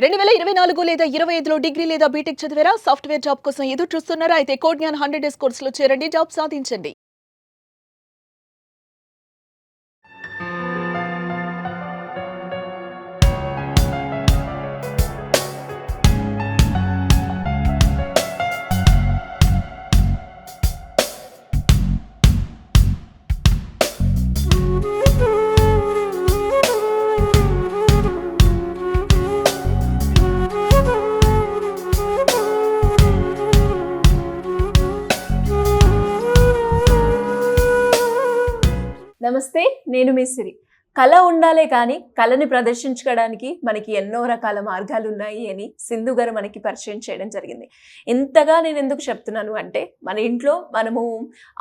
2024 లేదా 25లో డిగ్రీ లేదా బీటెక్ చదివారా? సాఫ్ట్‌వేర్ జాబ్ కోసం ఎదురు చూస్తున్నారా? అయితే కోడ్ జ్ఞాన్ 100 డేస్ కోర్సులో చేరండి. జాబ్ సాధించండి. నమస్తే, నేను మీ సిరి. కళ ఉండాలే కానీ కళని ప్రదర్శించుకోవడానికి మనకి ఎన్నో రకాల మార్గాలు ఉన్నాయి అని సింధు గారు మనకి పరిచయం చేయడం జరిగింది. ఇంతగా నేను ఎందుకు చెప్తున్నాను అంటే, మన ఇంట్లో మనము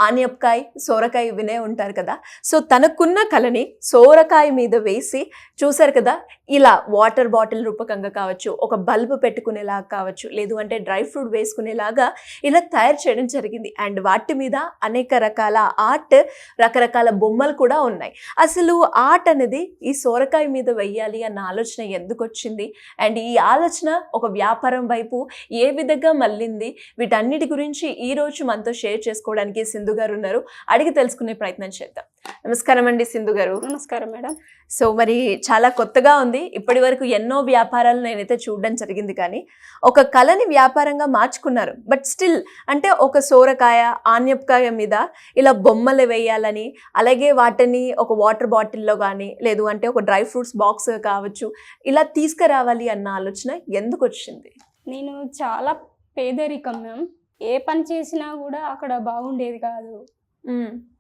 ఆనియపకాయ, సోరకాయ వినే ఉంటారు కదా. సో తనకున్న కళని సోరకాయ మీద వేసి చూసారు కదా, ఇలా వాటర్ బాటిల్ రూపకంగా కావచ్చు, ఒక బల్బ్ పెట్టుకునేలాగా కావచ్చు, లేదు అంటే డ్రై ఫ్రూట్ వేసుకునేలాగా ఇలా తయారు చేయడం జరిగింది. అండ్ వాటి మీద అనేక రకాల ఆర్ట్, రకరకాల బొమ్మలు కూడా ఉన్నాయి. అసలు ఆర్ట్ అనేది ఈ సోరకాయ మీద వెయ్యాలి అన్న ఆలోచన ఎందుకు వచ్చింది, అండ్ ఈ ఆలోచన ఒక వ్యాపారం వైపు ఏ విధంగా మళ్ళింది, వీటన్నిటి గురించి ఈ రోజు మనతో షేర్ చేసుకోవడానికి సింధు గారు ఉన్నారు. అడిగి తెలుసుకునే ప్రయత్నం చేద్దాం. నమస్కారం అండి సింధు గారు. నమస్కారం మేడం. సో మరి చాలా కొత్తగా ఉంది. ఇప్పటి వరకు ఎన్నో వ్యాపారాలు నేనైతే చూడడం జరిగింది, కానీ ఒక కళని వ్యాపారంగా మార్చుకున్నారు. బట్ స్టిల్ అంటే ఒక సోరకాయ, ఆనియపకాయ మీద ఇలా బొమ్మలు వేయాలని, అలాగే వాటిని ఒక వాటర్ బాటిల్లో కానీ, లేదు అంటే ఒక డ్రై ఫ్రూట్స్ బాక్స్ కావచ్చు, ఇలా తీసుకురావాలి అన్న ఆలోచన ఎందుకు వచ్చింది? నేను చాలా పేదరికం మ్యామ్. ఏ పని చేసినా కూడా అక్కడ బాగుండేది కాదు.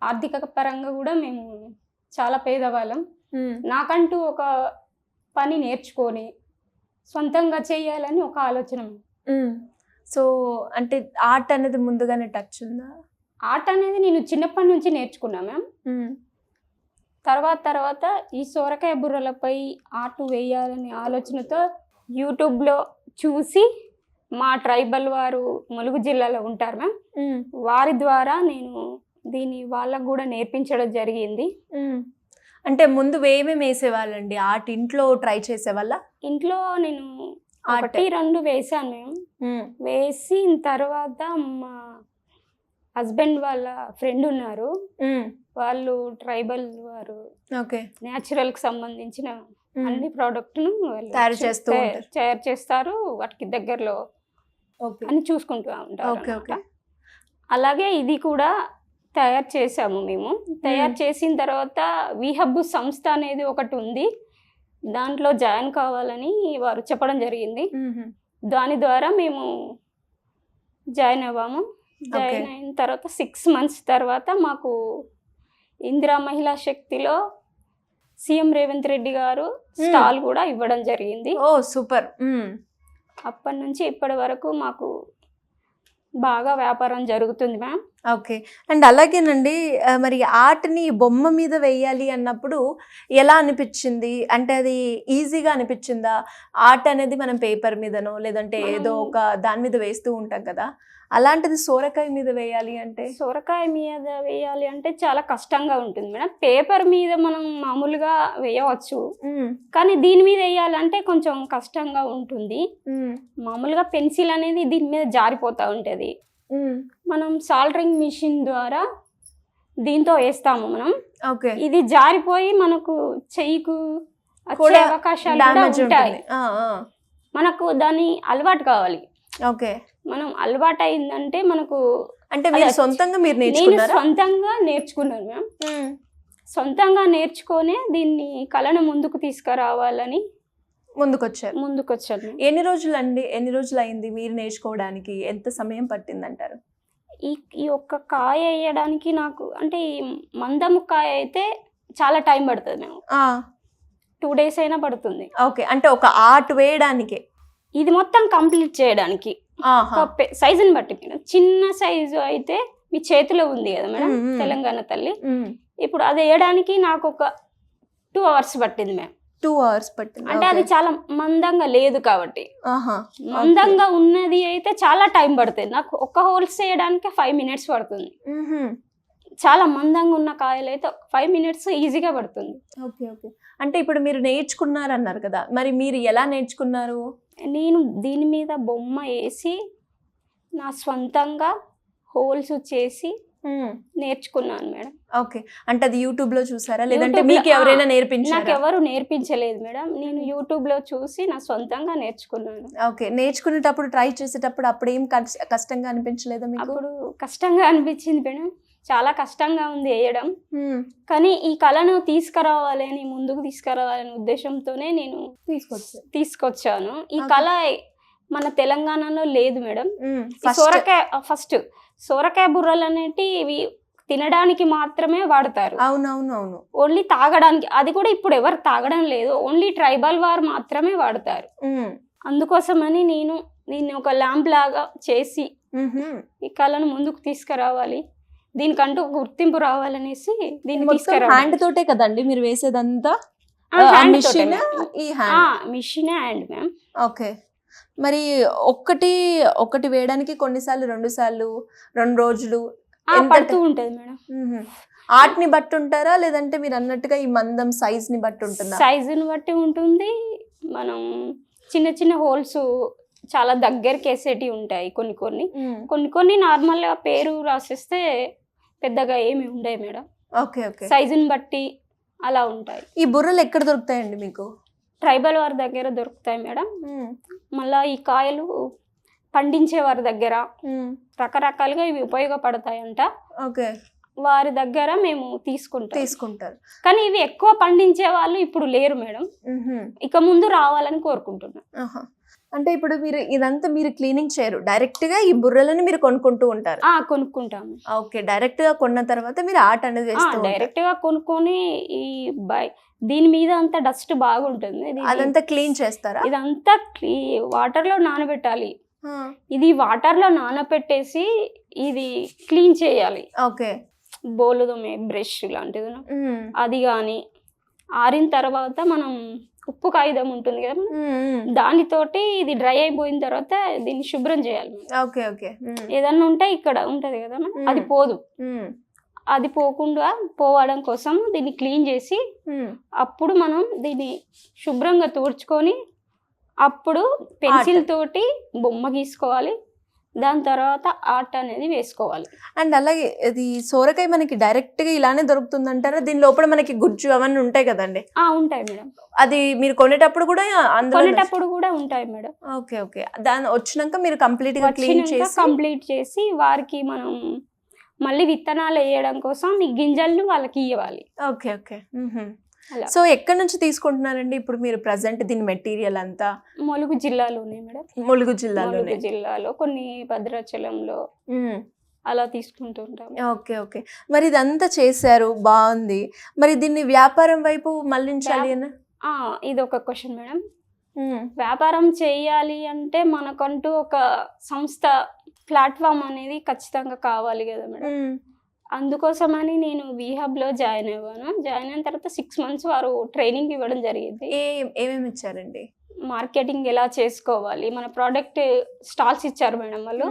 ఆర్థిక పరంగా కూడా మేము చాలా పేదవాళ్ళం. నాకంటూ ఒక పని నేర్చుకొని సొంతంగా చేయాలని ఒక ఆలోచన. సో అంటే ఆర్ట్ అనేది ముందుగానే టచ్ ఉందా? ఆర్ట్ అనేది నేను చిన్నప్పటి నుంచి నేర్చుకున్నా మ్యామ్. తర్వాత ఈ సోరకాయ బుర్రలపై ఆర్ట్ వేయాలనే ఆలోచనతో యూట్యూబ్లో చూసి, మా ట్రైబల్ వారు ములుగు జిల్లాలో ఉంటారు మ్యామ్, వారి ద్వారా నేను దీన్ని వాళ్ళకు కూడా నేర్పించడం జరిగింది. అంటే ముందు ఏమేమి వేసేవాళ్ళండి ఆర్ట్? ఇంట్లో ట్రై చేసేవాళ్ళ? ఇంట్లో నేను 1-2 వేసాను మేము. వేసిన తర్వాత మా హస్బెండ్ వాళ్ళ ఫ్రెండ్ ఉన్నారు, వాళ్ళు ట్రైబల్ వారు, న్యాచురల్కి సంబంధించిన అన్ని ప్రోడక్ట్ను తయారు చేస్తారు. వాటికి దగ్గరలో అని చూసుకుంటూ ఉంటారు. అలాగే ఇది కూడా తయారు చేసాము మేము. తయారు చేసిన తర్వాత విహబ్ సంస్థ అనేది ఒకటి ఉంది, దాంట్లో జాయిన్ కావాలని వారు చెప్పడం జరిగింది. దాని ద్వారా మేము జాయిన్ అవ్వాము. జాయిన్ అయిన తర్వాత 6 months తర్వాత మాకు ఇందిరా మహిళా శక్తిలో సీఎం రేవంత్ రెడ్డి గారు స్టాల్ కూడా ఇవ్వడం జరిగింది. ఓ సూపర్. అప్పటి నుంచి ఇప్పటి వరకు మాకు బాగా వ్యాపారం జరుగుతుంది మ్యామ్. ఓకే. అండ్ అలాగేనండి, మరి ఆర్ట్ని బొమ్మ మీద వేయాలి అన్నప్పుడు ఎలా అనిపించింది? అంటే అది ఈజీగా అనిపించిందా? ఆర్ట్ అనేది మనం పేపర్ మీదనో లేదంటే ఏదో ఒక దాని మీద వేస్తూ ఉంటాం కదా, అలాంటిది సోరకాయ మీద వేయాలి అంటే? సోరకాయ మీద వేయాలి అంటే చాలా కష్టంగా ఉంటుంది మేడం. పేపర్ మీద మనం మామూలుగా వేయవచ్చు, కానీ దీని మీద వేయాలంటే కొంచెం కష్టంగా ఉంటుంది. మామూలుగా పెన్సిల్ అనేది దీని మీద జారిపోతూ ఉంటుంది. మనం సాల్డరింగ్ మిషన్ ద్వారా దీంతో వేస్తాము మనం. ఇది జారిపోయి మనకు చెయ్యికు వచ్చే అవకాశాలు కూడా ఉంటాయి. మనకు దాని అలవాటు కావాలి. మనం అలవాటు అయిందంటే మనకు, అంటే సొంతంగా సొంతంగా నేర్చుకున్నాను మ్యామ్. సొంతంగా నేర్చుకొని దీన్ని కళను ముందుకు తీసుకురావాలని ముందుకొచ్చాను. ఎన్ని రోజులు అయింది మీరు నేర్చుకోవడానికి? ఎంత సమయం పట్టిందంటారు? ఈ ఒక్క కాయ వేయడానికి నాకు, అంటే ఈ మందము కాయ అయితే చాలా టైం పడుతుంది మేము. 2 days అయినా పడుతుంది. అంటే ఒక ఆర్ట్ వేయడానికి, ఇది మొత్తం కంప్లీట్ చేయడానికి సైజుని బట్టి మేడం. చిన్న సైజు అయితే మీ చేతిలో ఉంది కదా మేడం, తెలంగాణ తల్లి, ఇప్పుడు అది వేయడానికి నాకు ఒక 2 hours పట్టింది మ్యామ్. 2 hours పట్టింది అంటే అది చాలా మందంగా లేదు కాబట్టి. మందంగా ఉన్నది అయితే చాలా టైం పడుతుంది. నాకు ఒక హోల్స్ వేయడానికి 5 minutes పడుతుంది. చాలా మందంగా ఉన్న కాయలు అయితే 5 minutes ఈజీగా పడుతుంది. అంటే ఇప్పుడు మీరు నేర్చుకున్నారు అన్నారు కదా, మరి మీరు ఎలా నేర్చుకున్నారు? నేను దీని మీద బొమ్మ వేసి నా స్వంతంగా హోల్స్ చేసి నేర్చుకున్నాను మేడం. ఓకే, అంటే అది యూట్యూబ్ లో చూసారా లేదంటే YouTube లో- మీకు ఎవరైనా నాకు నేర్పించారా? ఎవరు నేర్పించలేదు మేడం, నేను యూట్యూబ్ లో చూసి నా స్వంతంగా నేర్చుకున్నాను. ఓకే, నేర్చుకునేటప్పుడు ట్రై చేసేటప్పుడు అప్పుడు ఏం కష్టంగా అనిపించలేదా మీకు? అప్పుడు కష్టంగా అనిపించింది మేడం, చాలా కష్టంగా ఉంది వేయడం. కానీ ఈ కళను తీసుకురావాలని, ముందుకు తీసుకురావాలనే ఉద్దేశంతోనే నేను తీసుకొచ్చాను. ఈ Okay. కళ మన తెలంగాణలో లేదు మేడం. ఈ ఫస్ట్ సోరకాయ బుర్రలు అనేటివి ఇవి తినడానికి మాత్రమే వాడతారు, అవునవునవును. ఓన్లీ తాగడానికి అది కూడా ఇప్పుడు ఎవరు తాగడం లేదు, ఓన్లీ ట్రైబల్ వారు మాత్రమే వాడతారు. అందుకోసమని నేను దీన్ని ఒక ల్యాంప్ లాగా చేసి ఈ కళను ముందుకు తీసుకురావాలి, దీనికంటూ ఒక గుర్తింపు రావాలనేసి దీన్ని హ్యాండ్ తీసుకురావాలి. తోటే కదండి మీరు వేసేదంతా? హ్యాండ్ మిషన్ ఈ hand. Machine hand ma'am. Okay, మరి ఒకటి వేయడానికి కొన్నిసార్లు 2 సార్లు 2 రోజులు ఎంత పడుతూ ఉంటది మేడం. ఆర్ట్ ని బట్టి ఉంటారా లేదంటే మీరు అన్నట్టుగా ఈ మందం సైజ్ ని బట్టి ఉంటుందా? సైజుని బట్టి ఉంటుంది. మనం చిన్న చిన్న హోల్స్ చాలా దగ్గరికి వేసేటివి ఉంటాయి, కొన్ని నార్మల్గా పేరు రాసిస్తే పెద్దగా ఏమి ఉండవు మేడం. ఓకే ఓకే, సైజుని బట్టి అలా ఉంటాయి. ఈ బుర్రలు ఎక్కడ దొరుకుతాయండి మీకు? ట్రైబల్ వారి దగ్గర దొరుకుతాయి మేడం. మళ్ళీ ఈ కాయలు పండించే వారి దగ్గర రకరకాలుగా ఇవి ఉపయోగపడతాయంట. ఓకే, వారి దగ్గర మేము తీసుకుంటారు. కానీ ఇవి ఎక్కువ పండించే వాళ్ళు ఇప్పుడు లేరు మేడం, ఇక ముందు రావాలని కోరుకుంటున్నాను. అంటే ఇప్పుడు మీరు ఇదంతా మీరు క్లీనింగ్ చేయరు, డైరెక్ట్ గా ఈ బుర్రలని మీరు కొనుక్కుంటూ ఉంటారు? కొనుక్కుంటాము. ఓకే, డైరెక్ట్ గా కొన్న తర్వాత మీరు ఆర్ట్ అనేది వేస్తూ డైరెక్ట్ గా కొనుక్కొని దీని మీద అంతా డస్ట్ బాగుంటుంది, అదంతా క్లీన్ చేస్తారా? ఇదంతా వాటర్ లో నానబెట్టాలి. ఇది వాటర్ లో నానబెట్టేసి ఇది క్లీన్ చేయాలి. ఓకే, బోలుదమే బ్రష్ లాంటిది అది కానీ ఆరిన తర్వాత మనం ఉప్పు కాగితం ఉంటుంది కదా, దానితోటి ఇది డ్రై అయిపోయిన తర్వాత దీన్ని శుభ్రం చేయాలి. ఓకే ఓకే, ఏదన్నా ఉంటే ఇక్కడ ఉంటది కదా అది పోదు, అది పోకుండా పోవడం కోసం దీన్ని క్లీన్ చేసి అప్పుడు మనం దీన్ని శుభ్రంగా తుడుచుకొని అప్పుడు పెన్సిల్ తోటి బొమ్మ గీసుకోవాలి, దాని తర్వాత ఆర్ట్ అనేది వేసుకోవాలి. అండ్ అలాగే ఇది సోరకాయ మనకి డైరెక్ట్ గా ఇలానే దొరుకుతుంది అంటారా? దీని లోపల మనకి గుజ్జు అవన్నీ ఉంటాయి కదండి? ఉంటాయి మేడం, అది మీరు కొనేటప్పుడు కూడా ఉంటాయి మేడం. ఓకే ఓకే, దాని వచ్చినాక మీరు కంప్లీట్ గా కంప్లీట్ చేసి వారికి మనం మళ్ళీ విత్తనాలు వేయడం కోసం ఈ గింజలను వాళ్ళకి ఇవ్వాలి. ఓకే ఓకే, సో ఎక్కడి నుంచి తీసుకుంటున్నారండి ఇప్పుడు మీరు ప్రజెంట్ దీని మెటీరియల్ అంతా? ములుగు జిల్లాలోనే మేడం. ములుగు జిల్లాలో కొన్ని భద్రాచలంలో అలా తీసుకుంటుంటాం. ఓకే ఓకే, మరి ఇదంతా చేశారు, బాగుంది. మరి దీన్ని వ్యాపారం వైపు మళ్ళించాలి అని ఇది ఒక క్వశ్చన్ మేడం. వ్యాపారం చేయాలి అంటే మనకంటూ ఒక సంస్థ ప్లాట్ఫామ్ అనేది ఖచ్చితంగా కావాలి కదా మేడం. అందుకోసమని నేను వీహబ్లో జాయిన్ అయ్యాను. జాయిన్ అయిన తర్వాత 6 months వారు ట్రైనింగ్ ఇవ్వడం జరిగింది. ఏమేమి ఇచ్చారండి? మార్కెటింగ్ ఎలా చేసుకోవాలి, మన ప్రోడక్ట్ స్టాల్స్ ఇచ్చారు మేడం వాళ్ళు,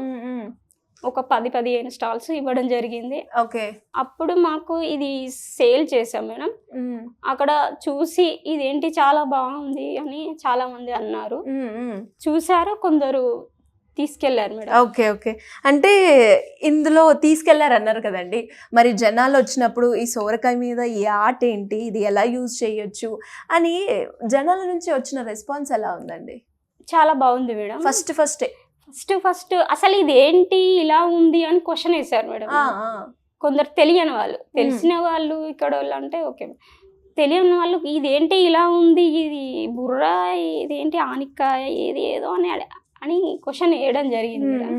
ఒక 10-15 స్టాల్స్ ఇవ్వడం జరిగింది. ఓకే, అప్పుడు మాకు ఇది సేల్ చేసాం మేడం. అక్కడ చూసి ఇదేంటి చాలా బాగుంది అని చాలా మంది అన్నారు, చూసారు, కొందరు తీసుకెళ్లారు మేడం. ఓకే ఓకే, అంటే ఇందులో తీసుకెళ్లారు అన్నారు కదండి, మరి జనాలు వచ్చినప్పుడు ఈ సోరకాయ మీద ఈ ఆర్ట్ ఏంటి, ఇది ఎలా యూజ్ చేయొచ్చు అని జనాల నుంచి వచ్చిన రెస్పాన్స్ ఎలా ఉందండి? చాలా బాగుంది మేడం. ఫస్ట్ అసలు ఇది ఏంటి ఇలా ఉంది అని క్వశ్చన్ వేశారు మేడం. కొందరు తెలియని వాళ్ళు, తెలిసిన వాళ్ళు ఇక్కడ వాళ్ళు అంటే ఓకే, తెలియని వాళ్ళు ఇదేంటి ఇలా ఉంది, ఇది బుర్ర, ఇదేంటి ఆనిక్కాయ, ఏదో అని క్వశ్చన్ వేయడం జరిగింది మేడం.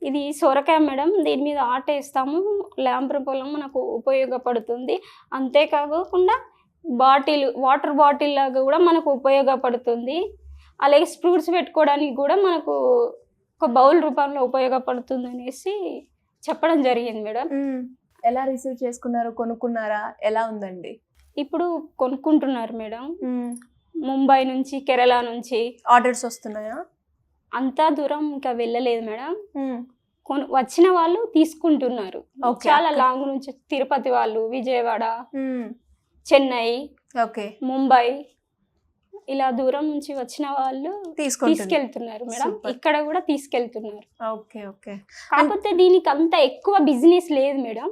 ఇది సొరకాయ మేడం, దీని మీద ఆర్ట్ వేస్తాము, ల్యాంప్ రూపంలో మనకు ఉపయోగపడుతుంది. అంతేకాకుండా వాటర్ బాటిల్ లాగా కూడా మనకు ఉపయోగపడుతుంది. అలాగే ఫ్రూట్స్ పెట్టుకోవడానికి కూడా మనకు ఒక బౌల్ రూపంలో ఉపయోగపడుతుంది అనేసి చెప్పడం జరిగింది మేడం. ఎలా రిసీవ్ చేసుకున్నారు, కొనుక్కున్నారా, ఎలా ఉందండి? ఇప్పుడు కొనుక్కుంటున్నారు మేడం. ముంబై నుంచి, కేరళ నుంచి ఆర్డర్స్ వస్తున్నాయా? అంతా దూరం ఇంకా వెళ్ళలేదు మేడం, వచ్చిన వాళ్ళు తీసుకుంటున్నారు. చాలా లాంగ్ నుంచి, తిరుపతి వాళ్ళు, విజయవాడ, చెన్నై, ముంబై ఇలా దూరం నుంచి వచ్చిన వాళ్ళు తీసుకెళ్తున్నారు మేడం. Super. ఇక్కడ కూడా తీసుకెళ్తున్నారు. Okay okay. కాకపోతే దీనికి అంత ఎక్కువ బిజినెస్ లేదు మేడం.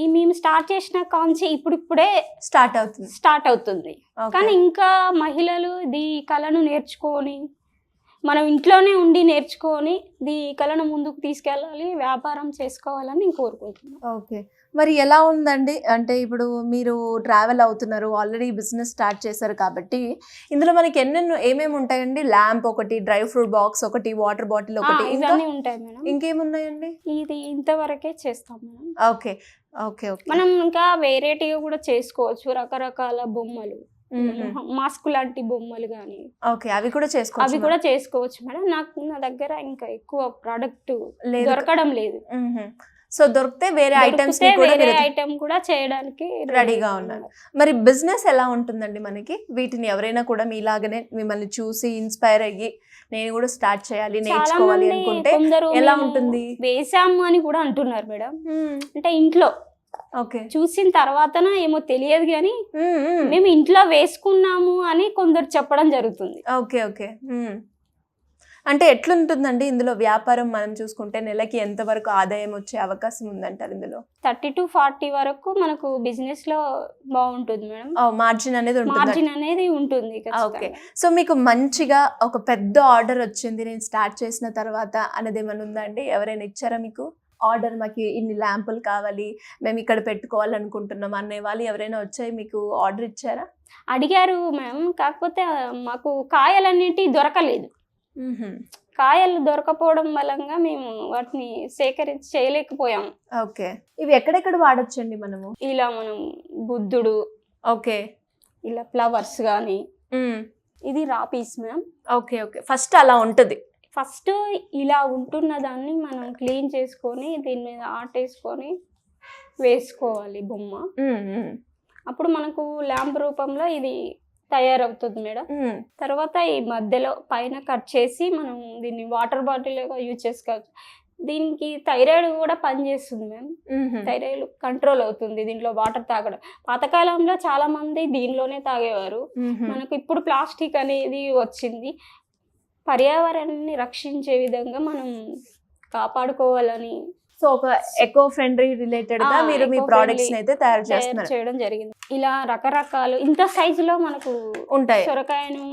ఈ మేము స్టార్ట్ చేసిన కాంచి ఇప్పుడిప్పుడే స్టార్ట్ అవుతుంది. కానీ ఇంకా మహిళలు ఈ కళను నేర్చుకొని మనం ఇంట్లోనే ఉండి నేర్చుకొని ఈ కళను ముందుకు తీసుకెళ్ళాలి, వ్యాపారం చేసుకోవాలని నేను కోరుకుంటున్నాను. ఓకే. మరి ఎలా ఉందండి? అంటే ఇప్పుడు మీరు ట్రావెల్ అవుతున్నారు, ఆల్రెడీ బిజినెస్ స్టార్ట్ చేశారు కాబట్టి ఇందులో మనకి ఏమేమి ఉంటాయండి? ల్యాంప్ ఒకటి, డ్రై ఫ్రూట్ బాక్స్ ఒకటి, వాటర్ బాటిల్ ఒకటి, ఇవన్నీ ఉంటాయి మేడం. ఇంకేమున్నాయండి? ఇది ఇంతవరకే చేస్తాం మేడం. Okay okay okay. మనం ఇంకా వేరేటిగా కూడా చేసుకోవచ్చు. రకరకాల బొమ్మలు, మాస్క్ లాంటి బొమ్మలు కానీ ఓకే, అవి కూడా చేసుకోవచ్చు మేడం. నా దగ్గర ఇంకా ఎక్కువ ప్రోడక్ట్ దొరకడం లేదు. సో దొరికితే వేరే ఐటమ్స్ ఐటమ్ కూడా చేయడానికి రెడీగా ఉన్నారు. మరి బిజినెస్ ఎలా ఉంటుందండి మనకి? వీటిని ఎవరైనా కూడా మీలాగనే మిమ్మల్ని చూసి ఇన్స్పైర్ అయ్యి నేను కూడా స్టార్ట్ చేయాలి, నేర్చుకోవాలి అనుకుంటే ఎలా ఉంటుంది? వేసాము అని కూడా అంటున్నారు మేడం. అంటే ఇంట్లో ఓకే చూసిన తర్వాతన ఏమో తెలియదు కానీ మేము ఇంట్లో వేసుకున్నాము అని కొందరు చెప్పడం జరుగుతుంది. Okay okay. అంటే ఎట్లుంటుందండి ఇందులో వ్యాపారం? మనం చూసుకుంటే నెలకి ఎంత వరకు ఆదాయం వచ్చే అవకాశం ఉందంటారు ఇందులో? 30 to 40 వరకు మనకు బిజినెస్ లో బాగుంటుంది మేడం. మార్జిన్ అనేది ఉంటుంది. ఓకే. సో మీకు మంచిగా ఒక పెద్ద ఆర్డర్ వచ్చింది నేను స్టార్ట్ చేసిన తర్వాత అనేది ఏమైనా ఉందా అండి? ఎవరైనా ఇచ్చారా మీకు ఆర్డర్? మాకు ఇన్ని ల్యాంపులు కావాలి, మేము ఇక్కడ పెట్టుకోవాలనుకుంటున్నాం అనే వాళ్ళు ఎవరైనా వచ్చాయి మీకు ఆర్డర్ ఇచ్చారా? అడిగారు మ్యామ్. కాకపోతే మాకు కాయలన్నిటి దొరకలేదు. కాయలు దొరకపోవడం వల్ల మేము వాటిని సేకరించి చేయలేకపోయాము. ఓకే. ఇవి ఎక్కడెక్కడ వాడొచ్చండి మనము? ఇలా మనం బుద్ధుడు, ఓకే, ఇలా ఫ్లవర్స్ కానీ. ఇది raw piece ma'am. Okay okay. First అలా ఉంటుంది. ఫస్ట్ ఇలా ఉంటున్న దాన్ని మనం క్లీన్ చేసుకొని దీని మీద ఆర్ట్ వేసుకొని వేసుకోవాలి బొమ్మ. అప్పుడు మనకు ల్యాంప్ రూపంలో ఇది తయారవుతుంది మేడం. తర్వాత ఈ మధ్యలో పైన కట్ చేసి మనం దీన్ని వాటర్ బాటిల్గా యూజ్ చేసుకోవచ్చు. దీనికి థైరాయిడ్ కూడా పనిచేస్తుంది మ్యామ్. థైరాయిడ్ కంట్రోల్ అవుతుంది దీంట్లో వాటర్ తాగడం. పాతకాలంలో చాలా మంది దీనిలోనే తాగేవారు. మనకు ఇప్పుడు ప్లాస్టిక్ అనేది వచ్చింది. పర్యావరణాన్ని రక్షించే విధంగా మనం కాపాడుకోవాలని సో ఒక ఎకో ఫ్రెండ్లీ రిలేటెడ్ గా మీరు మీ ప్రొడక్ట్స్ అయితే తయారు చేయడం జరిగింది. ఇలా రకరకాలు ఇంత సైజులో మనకు ఉంటాయి. సొరకాయను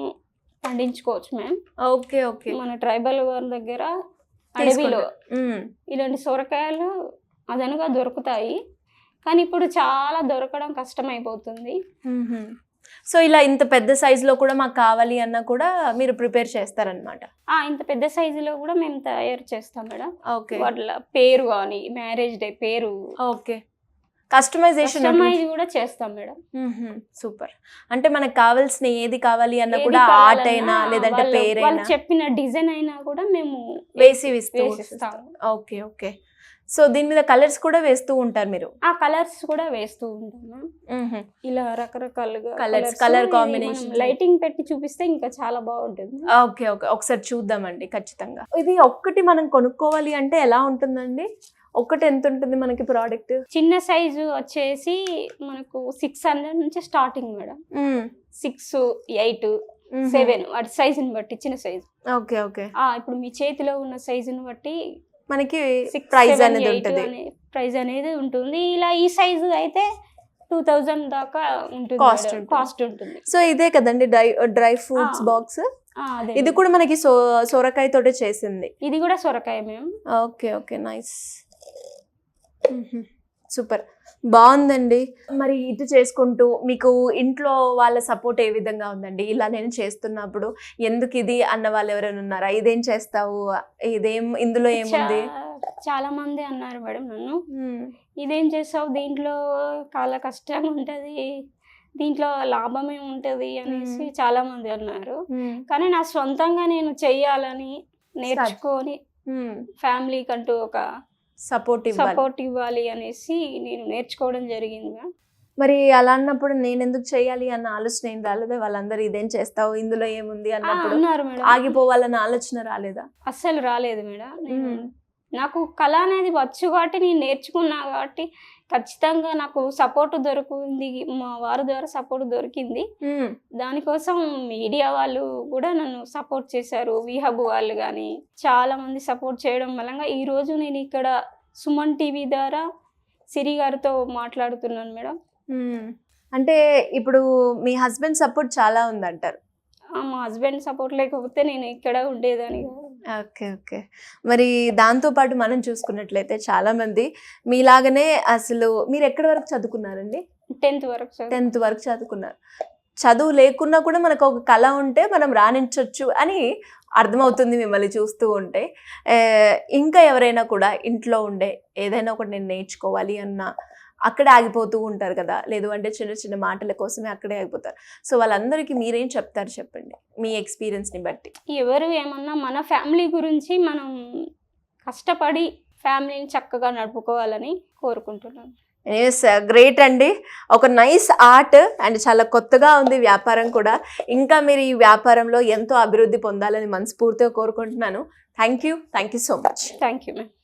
పండించుకోవచ్చు మ్యామ్. Okay okay. మన ట్రైబల్ వారి దగ్గర అడవిలో ఇలాంటి సొరకాయలు అదనుగా దొరుకుతాయి. కానీ ఇప్పుడు చాలా దొరకడం కష్టమైపోతుంది. సో ఇలా ఇంత పెద్ద సైజులో కూడా మాకు కావాలి అన్నా కూడా మీరు ప్రిపేర్ చేస్తారనమాట? ఇంత పెద్ద సైజులో కూడా మేము తయారు చేస్తాం మేడం. ఓకే. వాటిలో పేరు కానీ మ్యారేజ్ డే పేరు. ఓకే. కస్టమైజేషన్ కూడా చేస్తాం మేడం. సూపర్. అంటే మనకు కావాల్సిన ఏది కావాలి అన్న కూడా ఆర్ట్ అయినా లేదంటే పేరైనా చెప్పిన డిజైన్ అయినా కూడా మేము వేసి ఇస్తాం. Okay okay. సో దీని మీద కలర్స్ కూడా వేస్తూ ఉంటారు మీరు? కలర్స్ కూడా వేస్తూ ఉంటాం. ఇలా రకరకాలుగా కలర్ కాంబినేషన్ లైటింగ్ పెట్టి చూపిస్తే ఇంకా చాలా బాగుంటుంది. Okay okay. ఒకసారి చూద్దామండి ఖచ్చితంగా. ఇది ఒక్కటి మనం కొనుక్కోవాలి అంటే ఎలా ఉంటుందండి? ఒక్కటి ఎంత ఉంటుంది మనకి ప్రోడక్ట్? చిన్న సైజు వచ్చేసి మనకు 600 నుంచి స్టార్టింగ్ మేడం. 6, 8, 7 వాటి సైజుని బట్టి చిన్న సైజు. Okay okay. ఇప్పుడు మీ చేతిలో ఉన్న సైజుని బట్టి మనకి ప్రైస్ అనేది ఉంటుంది. ప్రైస్ అనేది ఉంటుంది. ఇలా ఈ సైజు అయితే 2000 దాకా ఉంటుంది కాస్ట్ ఉంటుంది. సో ఇదే కదండి డ్రై ఫ్రూట్స్ బాక్స్? ఇది కూడా మనకి సొరకాయ తోటే చేసింది. ఇది కూడా సొరకాయ మేము. Okay okay. నైస్. సూపర్, బాగుందండి. మరి ఇటు చేసుకుంటూ మీకు ఇంట్లో వాళ్ళ సపోర్ట్ ఏ విధంగా ఉందండి? ఇలా నేను చేస్తున్నప్పుడు ఎందుకు ఇది అన్న వాళ్ళు ఎవరైనా ఉన్నారా? ఇదేం చేస్తావు, ఇదేం ఇందులో ఏముంది? చాలా మంది అన్నారు మేడం నన్ను, ఇదేం చేస్తావు, దీంట్లో చాలా కష్టంగా ఉంటది, దీంట్లో లాభమే ఉంటది అనేసి చాలా మంది అన్నారు. కానీ నా సొంతంగా నేను చెయ్యాలని నేర్చుకొని ఫ్యామిలీ కంటూ ఒక సపోర్ట్ ఇవ్వాలి అనేసి నేను నేర్చుకోవడం జరిగింది. మరి అలా అన్నప్పుడు నేను ఎందుకు చేయాలి అన్న ఆలోచన ఏం రాలేదా? వాళ్ళందరూ ఇదేం చేస్తావు, ఇందులో ఏముంది అన్నప్పుడు ఆగిపోవాలన్న ఆలోచన రాలేదా? అస్సలు రాలేదు మేడం. నాకు కళ అనేది వచ్చు కాబట్టి నేను నేర్చుకున్నా కాబట్టి ఖచ్చితంగా నాకు సపోర్ట్ దొరికింది, మా వారి ద్వారా సపోర్ట్ దొరికింది. దానికోసం మీడియా వాళ్ళు కూడా నన్ను సపోర్ట్ చేశారు, విహబ్ వాళ్ళు కానీ చాలా మంది సపోర్ట్ చేయడం వల్ల ఈరోజు నేను ఇక్కడ సుమన్ టీవీ ద్వారా సిరి గారితో మాట్లాడుతున్నాను మేడం. అంటే ఇప్పుడు మీ హస్బెండ్ సపోర్ట్ చాలా ఉందంటారు. మా హస్బెండ్ సపోర్ట్ లేకపోతే నేను ఇక్కడ ఉండేదాన్ని కాదు. Okay okay. మరి దాంతోపాటు మనం చూసుకున్నట్లయితే చాలా మంది మీలాగనే అసలు మీరు ఎక్కడి వరకు చదువుకున్నారండి? 10th వరకు చదివాను. 10th వరకు చదువుకున్నారు. చదువు లేకున్నా కూడా మనకు ఒక కళ ఉంటే మనం రాణించవచ్చు అని అర్థమవుతుంది మిమ్మల్ని చూస్తూ ఉంటే. ఇంకా ఎవరైనా కూడా ఇంట్లో ఉండే ఏదైనా ఒకటి నేను నేర్చుకోవాలి అన్న అక్కడే ఆగిపోతూ ఉంటారు కదా, లేదు అంటే చిన్న చిన్న మాటల కోసమే అక్కడే ఆగిపోతారు. సో వాళ్ళందరికీ మీరేం చెప్తారు చెప్పండి మీ ఎక్స్పీరియన్స్ని బట్టి? ఎవరు ఏమన్నా మన ఫ్యామిలీ గురించి మనం కష్టపడి ఫ్యామిలీని చక్కగా నడుపుకోవాలని కోరుకుంటున్నాను. ఎస్, గ్రేట్ అండి. ఒక నైస్ ఆర్ట్ అండ్ చాలా కొత్తగా ఉంది వ్యాపారం కూడా. ఇంకా మీరు ఈ వ్యాపారంలో ఎంతో అభివృద్ధి పొందాలని మనస్ఫూర్తిగా కోరుకుంటున్నాను. Thank you so much. Thank you ma'am.